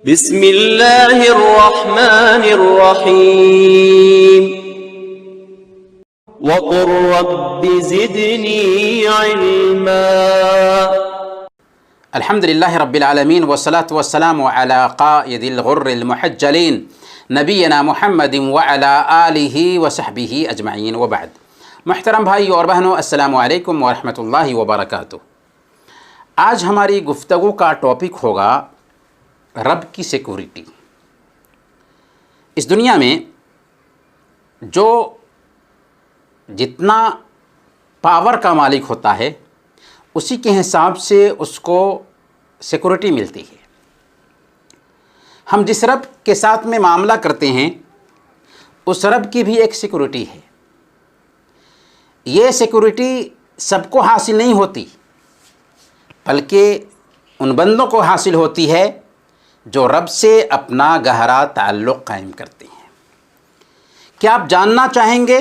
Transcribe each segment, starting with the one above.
بسم اللہ الرحمن الرحیم وقل رب زدنی علما۔ الحمد للہ رب العالمین والصلاة والسلام علی قائد الغر المحجلین نبینا محمد وعلی آلہ وصحبہ اجمعین وبعد۔ محترم بھائیو اور بہنوں، السلام علیکم ورحمۃ اللہ وبرکاتہ۔ آج ہماری گفتگو کا ٹاپک ہوگا رب کی سیکورٹی۔ اس دنیا میں جو جتنا پاور کا مالک ہوتا ہے اسی کے حساب سے اس کو سیکورٹی ملتی ہے۔ ہم جس رب کے ساتھ میں معاملہ کرتے ہیں اس رب کی بھی ایک سیکورٹی ہے۔ یہ سیکورٹی سب کو حاصل نہیں ہوتی، بلکہ ان بندوں کو حاصل ہوتی ہے جو رب سے اپنا گہرا تعلق قائم کرتے ہیں۔ کیا آپ جاننا چاہیں گے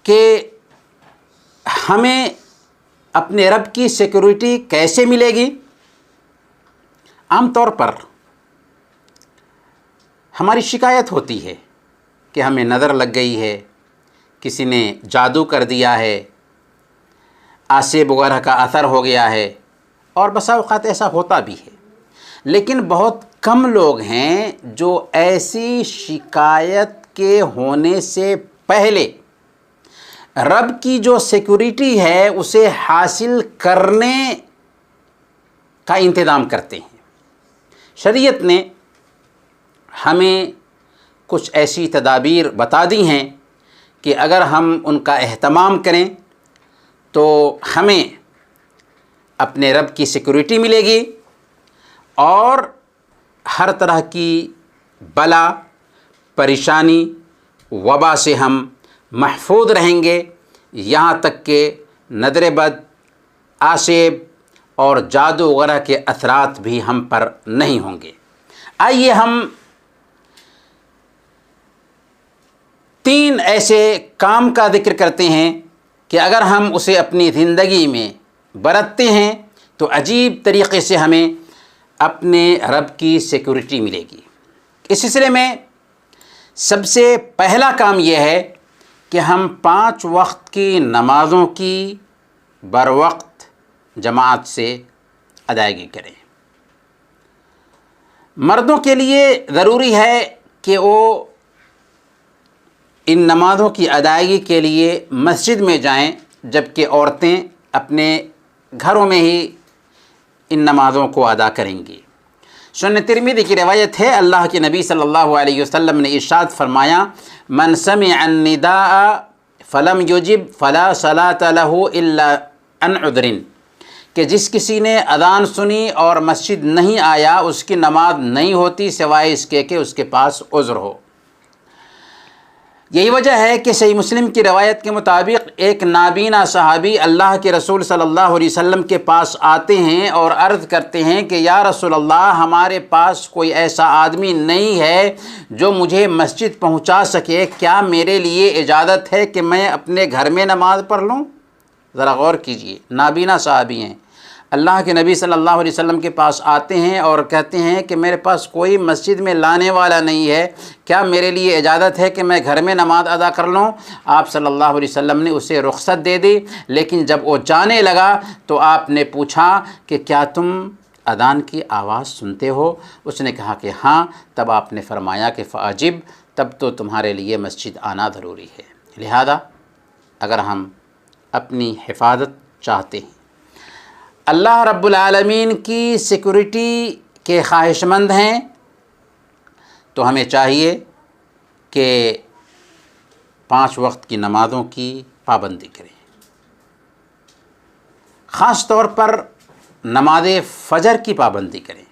کہ ہمیں اپنے رب کی سیکورٹی کیسے ملے گی؟ عام طور پر ہماری شکایت ہوتی ہے کہ ہمیں نظر لگ گئی ہے، کسی نے جادو کر دیا ہے، آسیب وغیرہ کا اثر ہو گیا ہے، اور بسا اوقات ایسا ہوتا بھی ہے۔ لیکن بہت کم لوگ ہیں جو ایسی شکایت کے ہونے سے پہلے رب کی جو سیکورٹی ہے اسے حاصل کرنے کا انتظام کرتے ہیں۔ شریعت نے ہمیں کچھ ایسی تدابیر بتا دی ہیں کہ اگر ہم ان کا اہتمام کریں تو ہمیں اپنے رب کی سیکورٹی ملے گی اور ہر طرح کی بلا، پریشانی، وبا سے ہم محفوظ رہیں گے، یہاں تک کہ نظر بد، آسیب اور جادو وغیرہ کے اثرات بھی ہم پر نہیں ہوں گے۔ آئیے ہم 3 ایسے کام کا ذکر کرتے ہیں کہ اگر ہم اسے اپنی زندگی میں برتتے ہیں تو عجیب طریقے سے ہمیں اپنے رب کی سیکورٹی ملے گی۔ اس سلسلے میں سب سے پہلا کام یہ ہے کہ ہم 5 وقت کی نمازوں کی بروقت جماعت سے ادائیگی کریں۔ مردوں کے لیے ضروری ہے کہ وہ ان نمازوں کی ادائیگی کے لیے مسجد میں جائیں، جبکہ عورتیں اپنے گھروں میں ہی ان نمازوں کو ادا کریں گی۔ سنن ترمذی کی روایت ہے، اللہ کے نبی صلی اللہ علیہ وسلم نے ارشاد فرمایا، من سمع النداء فلم یجب فلا صلاۃ له الا عن عذر، کہ جس کسی نے اذان سنی اور مسجد نہیں آیا اس کی نماز نہیں ہوتی سوائے اس کے کہ اس کے پاس عذر ہو۔ یہی وجہ ہے کہ صحیح مسلم کی روایت کے مطابق ایک نابینا صحابی اللہ کے رسول صلی اللہ علیہ وسلم کے پاس آتے ہیں اور عرض کرتے ہیں کہ یا رسول اللہ، ہمارے پاس کوئی ایسا آدمی نہیں ہے جو مجھے مسجد پہنچا سکے، کیا میرے لیے اجازت ہے کہ میں اپنے گھر میں نماز پڑھ لوں؟ ذرا غور کیجئے، نابینا صحابی ہیں، اللہ کے نبی صلی اللہ علیہ وسلم کے پاس آتے ہیں اور کہتے ہیں کہ میرے پاس کوئی مسجد میں لانے والا نہیں ہے، کیا میرے لیے اجازت ہے کہ میں گھر میں نماز ادا کر لوں؟ آپ صلی اللہ علیہ وسلم نے اسے رخصت دے دی، لیکن جب وہ جانے لگا تو آپ نے پوچھا کہ کیا تم اذان کی آواز سنتے ہو؟ اس نے کہا کہ ہاں۔ تب آپ نے فرمایا کہ فاجب، تب تو تمہارے لیے مسجد آنا ضروری ہے۔ لہذا اگر ہم اپنی حفاظت چاہتے ہیں، اللہ رب العالمین کی سیکورٹی کے خواہش مند ہیں، تو ہمیں چاہیے کہ 5 وقت کی نمازوں کی پابندی کریں۔ خاص طور پر نماز فجر کی پابندی کریں۔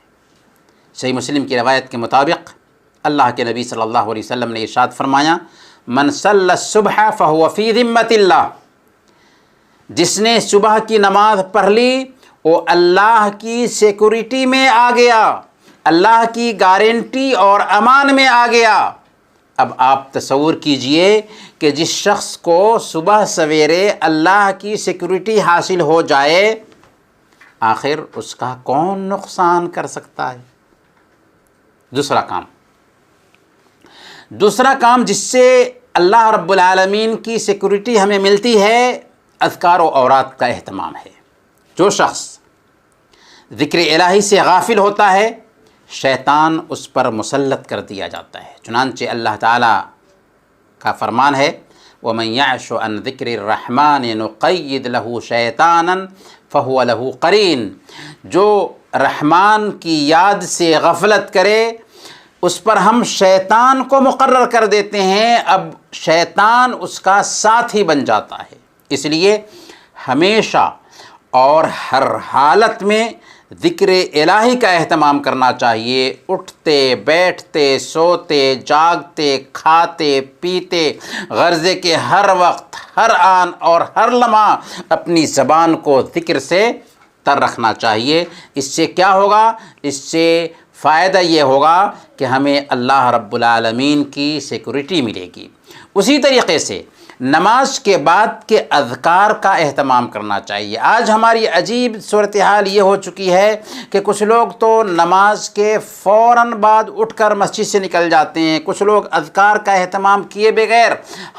صحیح مسلم کی روایت کے مطابق اللہ کے نبی صلی اللہ علیہ وسلم نے ارشاد فرمایا، من صلی الصبح فہو فی ذمۃ اللہ، جس نے صبح کی نماز پڑھ لی وہ اللہ کی سیکورٹی میں آ گیا، اللہ کی گارنٹی اور امان میں آ گیا۔ اب آپ تصور کیجئے کہ جس شخص کو صبح سویرے اللہ کی سیکورٹی حاصل ہو جائے، آخر اس کا کون نقصان کر سکتا ہے؟ دوسرا کام جس سے اللہ رب العالمین کی سیکورٹی ہمیں ملتی ہے، اذکار و اوراد کا اہتمام ہے۔ جو شخص ذکر الہی سے غافل ہوتا ہے، شیطان اس پر مسلط کر دیا جاتا ہے۔ چنانچہ اللہ تعالیٰ کا فرمان ہے وَمَنْ يَعْشُ عَنْ ذِكْرِ الرَّحْمَنِ نُقَيِّدْ لَهُ شَيْطَانًا فَهُوَ لَهُ قَرِينٌ، جو رحمان کی یاد سے غفلت کرے اس پر ہم شیطان کو مقرر کر دیتے ہیں، اب شیطان اس کا ساتھی بن جاتا ہے۔ اس لیے ہمیشہ اور ہر حالت میں ذکر الہی کا اہتمام کرنا چاہیے۔ اٹھتے بیٹھتے سوتے جاگتے کھاتے پیتے غرضے کے ہر وقت ہر آن اور ہر لمحہ اپنی زبان کو ذکر سے تر رکھنا چاہیے۔ اس سے کیا ہوگا؟ اس سے فائدہ یہ ہوگا کہ ہمیں اللہ رب العالمین کی سیکورٹی ملے گی۔ اسی طریقے سے نماز کے بعد کے اذکار کا اہتمام کرنا چاہیے۔ آج ہماری عجیب صورتحال یہ ہو چکی ہے کہ کچھ لوگ تو نماز کے فوراً بعد اٹھ کر مسجد سے نکل جاتے ہیں، کچھ لوگ اذکار کا اہتمام کیے بغیر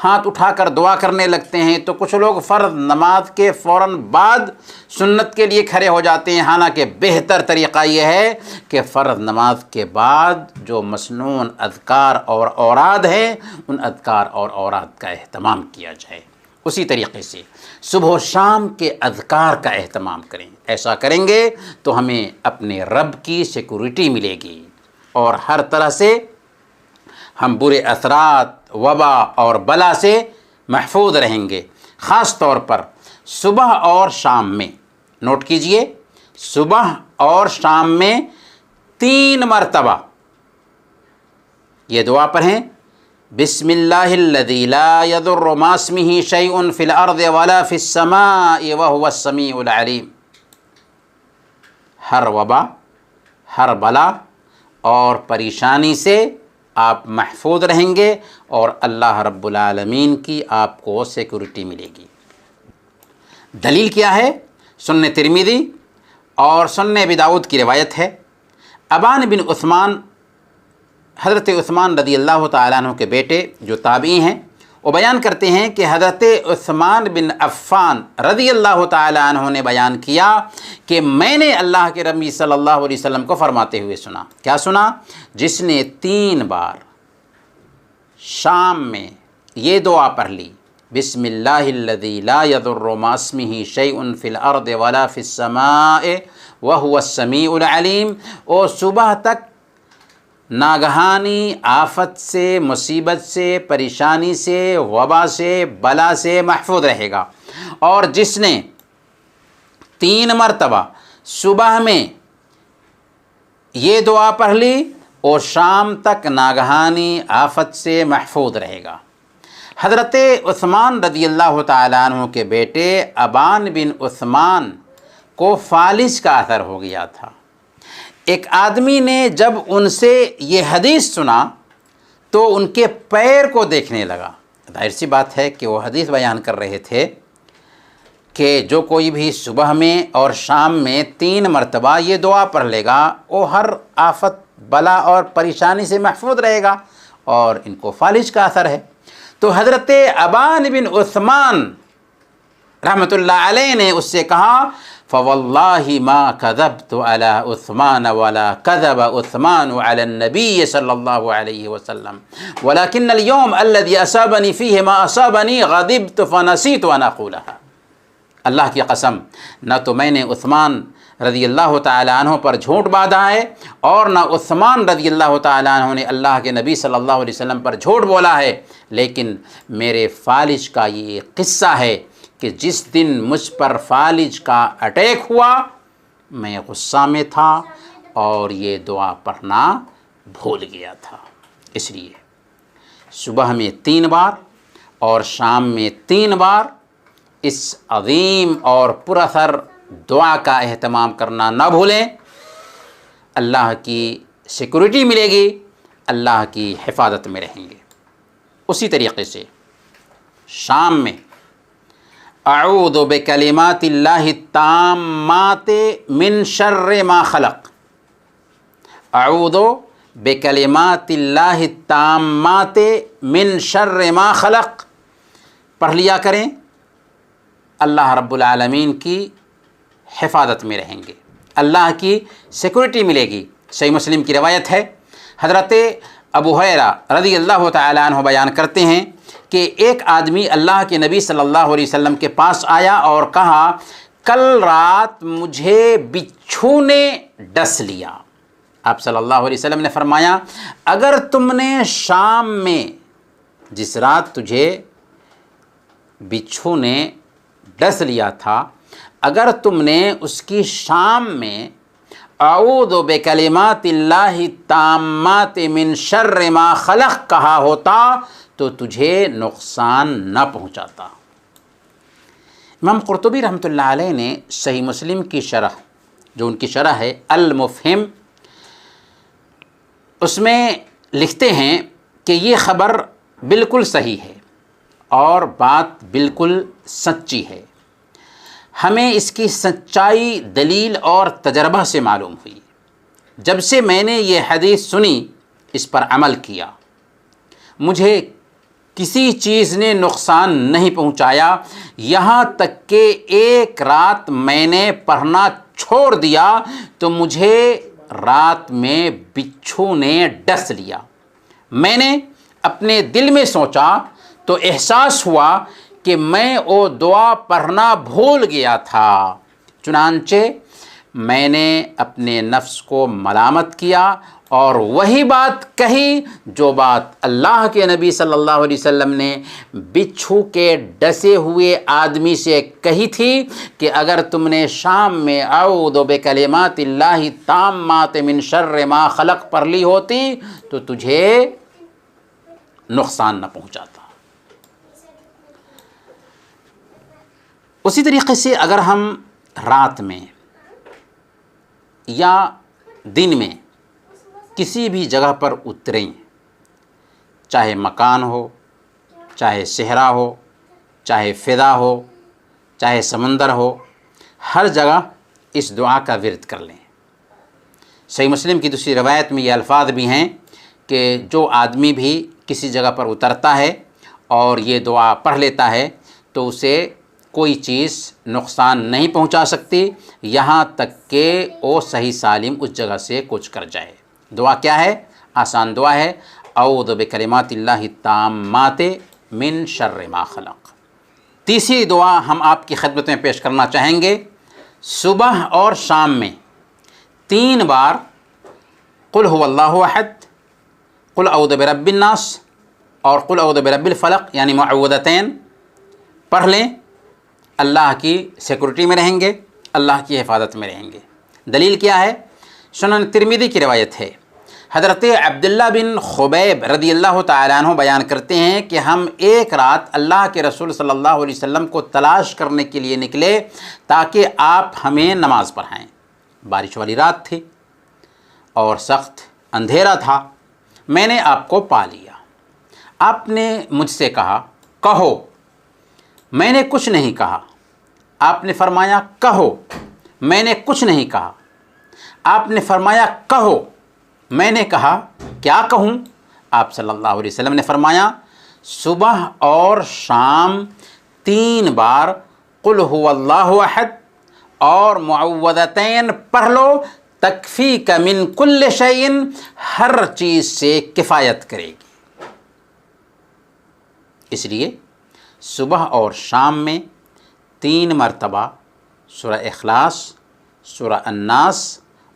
ہاتھ اٹھا کر دعا کرنے لگتے ہیں، تو کچھ لوگ فرض نماز کے فوراً بعد سنت کے لیے کھڑے ہو جاتے ہیں۔ حالانکہ بہتر طریقہ یہ ہے کہ فرض نماز کے بعد جو مسنون اذکار اور اوراد ہیں ان اذکار اور اوراد کا اہتمام کیا جائے۔ اسی طریقے سے صبح و شام کے اذکار کا اہتمام کریں۔ ایسا کریں گے تو ہمیں اپنے رب کی سیکورٹی ملے گی اور ہر طرح سے ہم برے اثرات وبا اور بلا سے محفوظ رہیں گے۔ خاص طور پر صبح اور شام میں، نوٹ کیجئے، صبح اور شام میں 3 مرتبہ یہ دعا پڑھیں، بسم اللہ الذی لا یضر مع اسمہ شیء فی الارض ولا فی السماء وہو السمیع العلیم۔ ہر وبا، ہر بلا اور پریشانی سے آپ محفوظ رہیں گے اور اللہ رب العالمین کی آپ کو سیکورٹی ملے گی۔ دلیل کیا ہے؟ سنن ترمذی اور سنن ابی داؤد کی روایت ہے، ابان بن عثمان، حضرت عثمان رضی اللہ تعالیٰ عنہ کے بیٹے جو تابعی ہیں، وہ بیان کرتے ہیں کہ حضرت عثمان بن عفان رضی اللہ تعالیٰ عنہ نے بیان کیا کہ میں نے اللہ کے نبی صلی اللہ علیہ وسلم کو فرماتے ہوئے سنا۔ کیا سنا؟ جس نے 3 بار شام میں یہ دعا پڑھ لی، بسم اللہ الذی لا یضر مع اسمہ شیء فی الارض ولا فی السماء وہو السمیع العلیم، وہ صبح تک ناگہانی آفت سے، مصیبت سے، پریشانی سے، وبا سے، بلا سے محفوظ رہے گا۔ اور جس نے 3 مرتبہ صبح میں یہ دعا پڑھ لی وہ شام تک ناگہانی آفت سے محفوظ رہے گا۔ حضرت عثمان رضی اللہ تعالیٰ عنہ کے بیٹے ابان بن عثمان کو فالج کا اثر ہو گیا تھا۔ ایک آدمی نے جب ان سے یہ حدیث سنا تو ان کے پیر کو دیکھنے لگا۔ ظاہر سی بات ہے کہ وہ حدیث بیان کر رہے تھے کہ جو کوئی بھی صبح میں اور شام میں 3 مرتبہ یہ دعا پڑھ لے گا وہ ہر آفت بلا اور پریشانی سے محفوظ رہے گا، اور ان کو فالج کا اثر ہے۔ تو حضرت ابان بن عثمان رحمۃ اللہ علیہ نے اس سے کہا فواللہ ما کذبت علی عثمان ولا کذب عثمان علی النبی صلی اللہ علیہ وسلم ولکن اليوم الذي اصابنی فیہ ما اصابنی غضبت فنسیت ان اقولها۔ اللہ کی قسم، نہ تو میں نے عثمان رضی اللہ تعالیٰ عنہ پر جھوٹ باندھا ہے اور نہ عثمان رضی اللہ تعالیٰ عنہ نے اللہ کے نبی صلی اللہ علیہ وسلم پر جھوٹ بولا ہے، لیکن میرے فالج کا یہ قصہ ہے کہ جس دن مجھ پر فالج کا اٹیک ہوا میں غصہ میں تھا اور یہ دعا پڑھنا بھول گیا تھا۔ اس لیے صبح میں 3 بار اور شام میں 3 بار اس عظیم اور پر اثر دعا کا اہتمام کرنا نہ بھولیں۔ اللہ کی سیکورٹی ملے گی، اللہ کی حفاظت میں رہیں گے۔ اسی طریقے سے شام میں اعوذ بکلمات اللہ التامات من شر ما خلق، اعوذ بکلمات اللہ التامات من شر ما خلق پڑھ لیا کریں، اللہ رب العالمین کی حفاظت میں رہیں گے، اللہ کی سیکورٹی ملے گی۔ صحیح مسلم کی روایت ہے، حضرت ابو ہریرہ رضی اللہ تعالیٰ عنہ بیان کرتے ہیں کہ ایک آدمی اللہ کے نبی صلی اللہ علیہ وسلم کے پاس آیا اور کہا کل رات مجھے بچھو نے ڈس لیا۔ آپ صلی اللہ علیہ وسلم نے فرمایا اگر تم نے شام میں، جس رات تجھے بچھو نے ڈس لیا تھا، اگر تم نے اس کی شام میں اعوذ بکلمات اللہ التامات من شر ما خلق کہا ہوتا تو تجھے نقصان نہ پہنچاتا۔ امام قرطبی رحمۃ اللہ علیہ نے صحیح مسلم کی شرح، جو ان کی شرح ہے المفہم، اس میں لکھتے ہیں کہ یہ خبر بالکل صحیح ہے اور بات بالکل سچی ہے، ہمیں اس کی سچائی دلیل اور تجربہ سے معلوم ہوئی۔ جب سے میں نے یہ حدیث سنی اس پر عمل کیا، مجھے کسی چیز نے نقصان نہیں پہنچایا، یہاں تک کہ ایک رات میں نے پڑھنا چھوڑ دیا تو مجھے رات میں بچھو نے ڈس لیا۔ میں نے اپنے دل میں سوچا تو احساس ہوا کہ میں وہ دعا پڑھنا بھول گیا تھا، چنانچہ میں نے اپنے نفس کو ملامت کیا اور وہی بات کہی جو بات اللہ کے نبی صلی اللہ علیہ وسلم نے بچھو کے ڈسے ہوئے آدمی سے کہی تھی کہ اگر تم نے شام میں اعوذ بکلمات اللہ التامات من شر ما خلق پڑھ لی ہوتی تو تجھے نقصان نہ پہنچاتا۔ اسی طریقے سے اگر ہم رات میں یا دن میں کسی بھی جگہ پر اتریں، چاہے مکان ہو، چاہے صحرا ہو، چاہے فضا ہو، چاہے سمندر ہو، ہر جگہ اس دعا کا ورد کر لیں۔ صحیح مسلم کی دوسری روایت میں یہ الفاظ بھی ہیں کہ جو آدمی بھی کسی جگہ پر اترتا ہے اور یہ دعا پڑھ لیتا ہے تو اسے کوئی چیز نقصان نہیں پہنچا سکتی یہاں تک کہ وہ صحیح سالم اس جگہ سے کوچ کر جائے۔ دعا کیا ہے؟ آسان دعا ہے، اعوذ بکلمات اللہ التامات من شر ما خلق۔ تیسری دعا ہم آپ کی خدمت میں پیش کرنا چاہیں گے، صبح اور شام میں 3 بار قل هو اللہ احد، قل اعوذ برب الناس اور قل اعوذ برب الفلق یعنی معوذتین پڑھ لیں، اللہ کی سیکورٹی میں رہیں گے، اللہ کی حفاظت میں رہیں گے۔ دلیل کیا ہے؟ سنن ترمذی کی روایت ہے، حضرت عبداللہ بن خبیب رضی اللہ تعالیٰ عنہ بیان کرتے ہیں کہ ہم ایک رات اللہ کے رسول صلی اللہ علیہ وسلم کو تلاش کرنے کے لیے نکلے تاکہ آپ ہمیں نماز پڑھائیں۔ بارش والی رات تھی اور سخت اندھیرا تھا، میں نے آپ کو پا لیا۔ آپ نے مجھ سے کہا کہو، میں نے کچھ نہیں کہا۔ آپ نے فرمایا کہو، میں نے کچھ نہیں کہا۔ آپ نے فرمایا کہو، میں نے کہا کیا کہوں؟ آپ صلی اللہ علیہ وسلم نے فرمایا صبح اور شام 3 بار قل هو اللہ احد اور معوذتین پڑھ لو، تکفیک من کل شیء، ہر چیز سے کفایت کرے گی۔ اس لیے صبح اور شام میں 3 مرتبہ سورہ اخلاص، سورہ الناس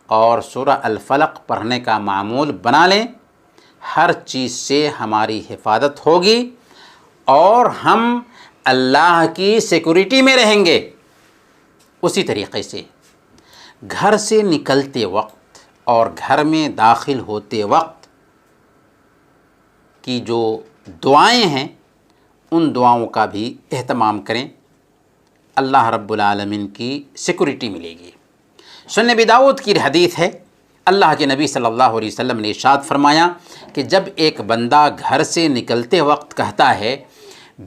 اور سورہ الفلق پڑھنے کا معمول بنا لیں، ہر چیز سے ہماری حفاظت ہوگی اور ہم اللہ کی سیکورٹی میں رہیں گے۔ اسی طریقے سے گھر سے نکلتے وقت اور گھر میں داخل ہوتے وقت کی جو دعائیں ہیں ان دعاؤں کا بھی اہتمام کریں، اللہ رب العالمین کی سیکورٹی ملے گی۔ سنن ابی داؤد کی حدیث ہے، اللہ کے نبی صلی اللہ علیہ وسلم نے ارشاد فرمایا کہ جب ایک بندہ گھر سے نکلتے وقت کہتا ہے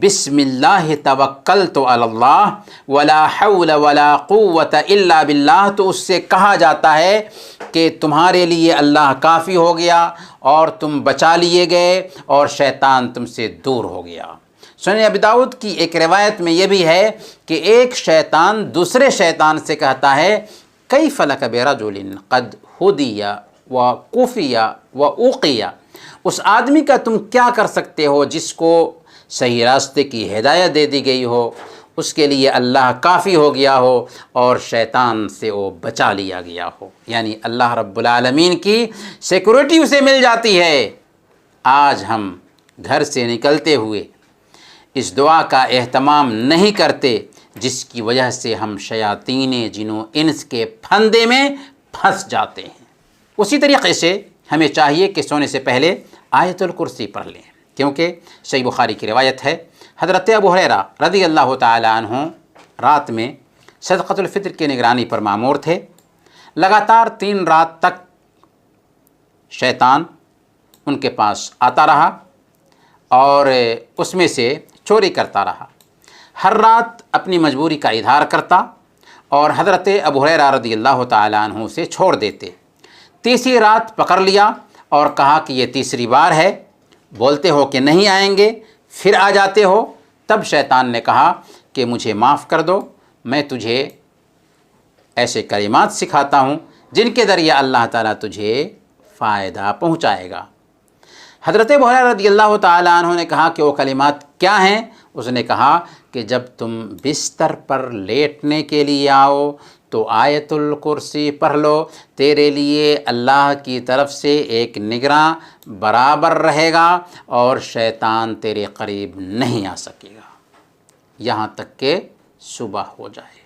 بسم اللہ توکلت علی اللہ ولا حول ولا قوت الا باللہ، تو اس سے کہا جاتا ہے کہ تمہارے لیے اللہ کافی ہو گیا اور تم بچا لیے گئے اور شیطان تم سے دور ہو گیا۔ سنن ابی داؤد کی ایک روایت میں یہ بھی ہے کہ ایک شیطان دوسرے شیطان سے کہتا ہے کیف لک برجل قد ہدی و کفی و اوقی، اس آدمی کا تم کیا کر سکتے ہو جس کو صحیح راستے کی ہدایت دے دی گئی ہو، اس کے لیے اللہ کافی ہو گیا ہو اور شیطان سے وہ بچا لیا گیا ہو، یعنی اللہ رب العالمین کی سیکورٹی اسے مل جاتی ہے۔ آج ہم گھر سے نکلتے ہوئے اس دعا کا اہتمام نہیں کرتے، جس کی وجہ سے ہم شیاطین جن و انس کے پھندے میں پھنس جاتے ہیں۔ اسی طریقے سے ہمیں چاہیے کہ سونے سے پہلے آیت الکرسی پڑھ لیں، کیونکہ صحیح بخاری کی روایت ہے حضرت ابو ہریرہ رضی اللہ تعالی عنہ رات میں صدقۃ الفطر کی نگرانی پر مامور تھے۔ لگاتار 3 رات تک شیطان ان کے پاس آتا رہا اور اس میں سے چوری کرتا رہا۔ ہر رات اپنی مجبوری کا اظہار کرتا اور حضرت ابو ہریرہ رضی اللہ تعالی عنہ سے چھوڑ دیتے۔ تیسری رات پکڑ لیا اور کہا کہ یہ تیسری بار ہے، بولتے ہو کہ نہیں آئیں گے، پھر آ جاتے ہو۔ تب شیطان نے کہا کہ مجھے معاف کر دو، میں تجھے ایسے کلمات سکھاتا ہوں جن کے ذریعے اللہ تعالیٰ تجھے فائدہ پہنچائے گا۔ حضرت ابو ہریرہ رضی اللہ تعالیٰ عنہ نے کہا کہ وہ کلمات کیا ہیں؟ اس نے کہا کہ جب تم بستر پر لیٹنے کے لیے آؤ تو آیت الکرسی پڑھ لو، تیرے لیے اللہ کی طرف سے ایک نگراں برابر رہے گا اور شیطان تیرے قریب نہیں آ سکے گا یہاں تک کہ صبح ہو جائے۔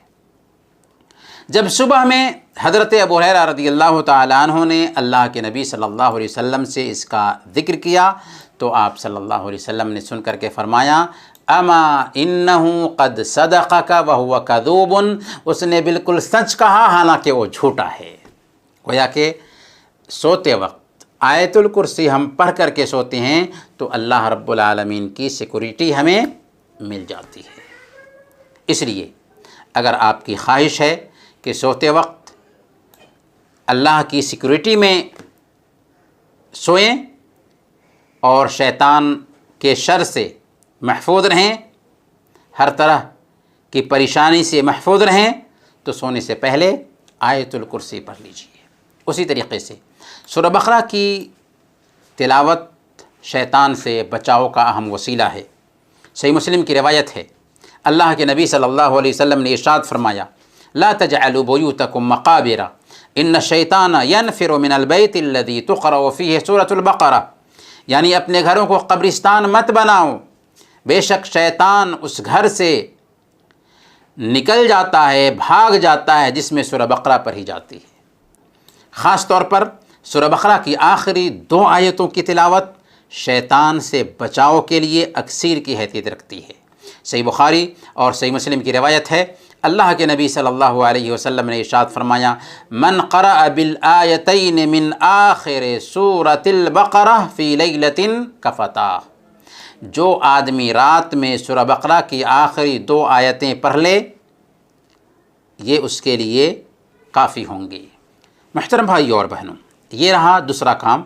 جب صبح میں حضرت ابو ہریرہ رضی اللہ تعالیٰ عنہ نے اللہ کے نبی صلی اللہ علیہ وسلم سے اس کا ذکر کیا تو آپ صلی اللہ علیہ وسلم نے سن کر کے فرمایا اما انہ قد صدقک وہو کذوب، اس نے بالکل سچ کہا حالانکہ وہ جھوٹا ہے۔ گویا کہ سوتے وقت آیت الکرسی ہم پڑھ کر کے سوتے ہیں تو اللہ رب العالمین کی سیکورٹی ہمیں مل جاتی ہے۔ اس لیے اگر آپ کی خواہش ہے کہ سوتے وقت اللہ کی سیکورٹی میں سوئیں اور شیطان کے شر سے محفوظ رہیں، ہر طرح کی پریشانی سے محفوظ رہیں، تو سونے سے پہلے آیت الکرسی پڑھ لیجیے۔ اسی طریقے سے سورہ بقرہ کی تلاوت شیطان سے بچاؤ کا اہم وسیلہ ہے۔ صحیح مسلم کی روایت ہے، اللہ کے نبی صلی اللہ علیہ وسلم نے ارشاد فرمایا لا تجعلوا بیوتکم مقابر ان الشیطان ینفر من البیت الذی تقرأ فیہ سورۃ البقرہ، یعنی اپنے گھروں کو قبرستان مت بناؤ، بے شک شیطان اس گھر سے نکل جاتا ہے، بھاگ جاتا ہے جس میں سورہ بقرہ پڑھی جاتی ہے۔ خاص طور پر سورہ بقرہ کی آخری 2 آیتوں کی تلاوت شیطان سے بچاؤ کے لیے اکسیر کی حیثیت رکھتی ہے۔ صحیح بخاری اور صحیح مسلم کی روایت ہے، اللہ کے نبی صلی اللہ علیہ وسلم نے ارشاد فرمایا من قرأ بالآیتین من آخر سورۃ البقرہ فی لیلۃ کفتاہ، جو آدمی رات میں سورہ بقرہ کی آخری 2 آیتیں پڑھ لے یہ اس کے لیے کافی ہوں گی۔ محترم بھائی اور بہنوں، یہ رہا دوسرا کام،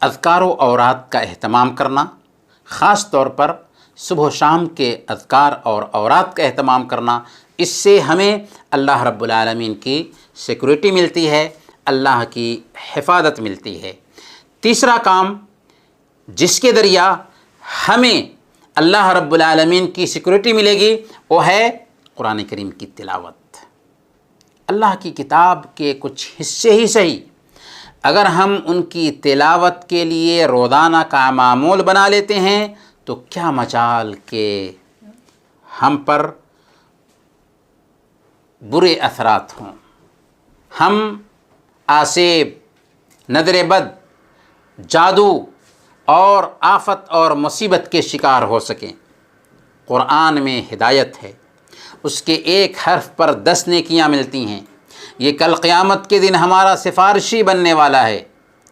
اذکار و اوراد کا اہتمام کرنا، خاص طور پر صبح و شام کے اذکار اور اوراد کا اہتمام کرنا۔ اس سے ہمیں اللہ رب العالمین کی سیکورٹی ملتی ہے، اللہ کی حفاظت ملتی ہے۔ تیسرا کام جس کے ذریعہ ہمیں اللہ رب العالمین کی سیکورٹی ملے گی وہ ہے قرآن کریم کی تلاوت۔ اللہ کی کتاب کے کچھ حصے ہی صحیح، اگر ہم ان کی تلاوت کے لیے روزانہ کا معمول بنا لیتے ہیں تو کیا مجال کہ ہم پر برے اثرات ہوں، ہم آسیب، نظر بد، جادو اور آفت اور مصیبت کے شکار ہو سکیں۔ قرآن میں ہدایت ہے، اس کے ایک حرف پر 10 نیکیاں ملتی ہیں، یہ کل قیامت کے دن ہمارا سفارشی بننے والا ہے۔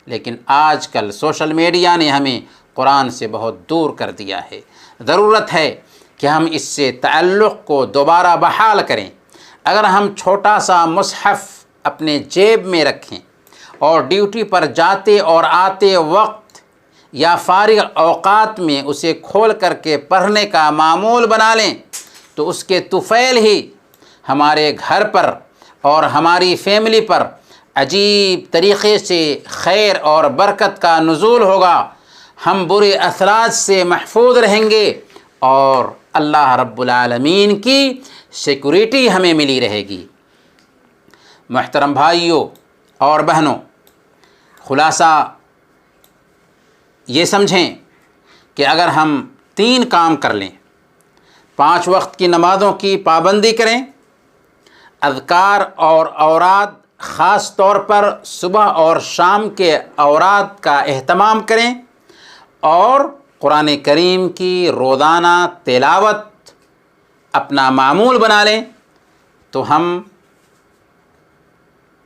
لیکن آج کل سوشل میڈیا نے ہمیں قرآن سے بہت دور کر دیا ہے۔ ضرورت ہے کہ ہم اس سے تعلق کو دوبارہ بحال کریں۔ اگر ہم چھوٹا سا مصحف اپنے جیب میں رکھیں اور ڈیوٹی پر جاتے اور آتے وقت یا فارغ اوقات میں اسے کھول کر کے پڑھنے کا معمول بنا لیں تو اس کے طفیل ہی ہمارے گھر پر اور ہماری فیملی پر عجیب طریقے سے خیر اور برکت کا نزول ہوگا، ہم برے اثرات سے محفوظ رہیں گے اور اللہ رب العالمین کی سیکورٹی ہمیں ملی رہے گی۔ محترم بھائیوں اور بہنوں، خلاصہ یہ سمجھیں کہ اگر ہم 3 کام کر لیں، 5 وقت کی نمازوں کی پابندی کریں، اذکار اور اوراد خاص طور پر صبح اور شام کے اوراد کا اہتمام کریں اور قرآن کریم کی روزانہ تلاوت اپنا معمول بنا لیں تو ہم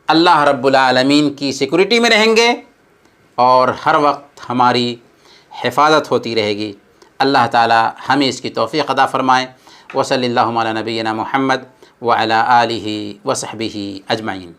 اللہ رب العالمین کی سیکورٹی میں رہیں گے اور ہر وقت ہماری حفاظت ہوتی رہے گی۔ اللہ تعالی ہمیں اس کی توفیق عطا فرمائے۔ وصلی اللہ علی نبینا محمد وعلی آلہ وصحبہ اجمعین۔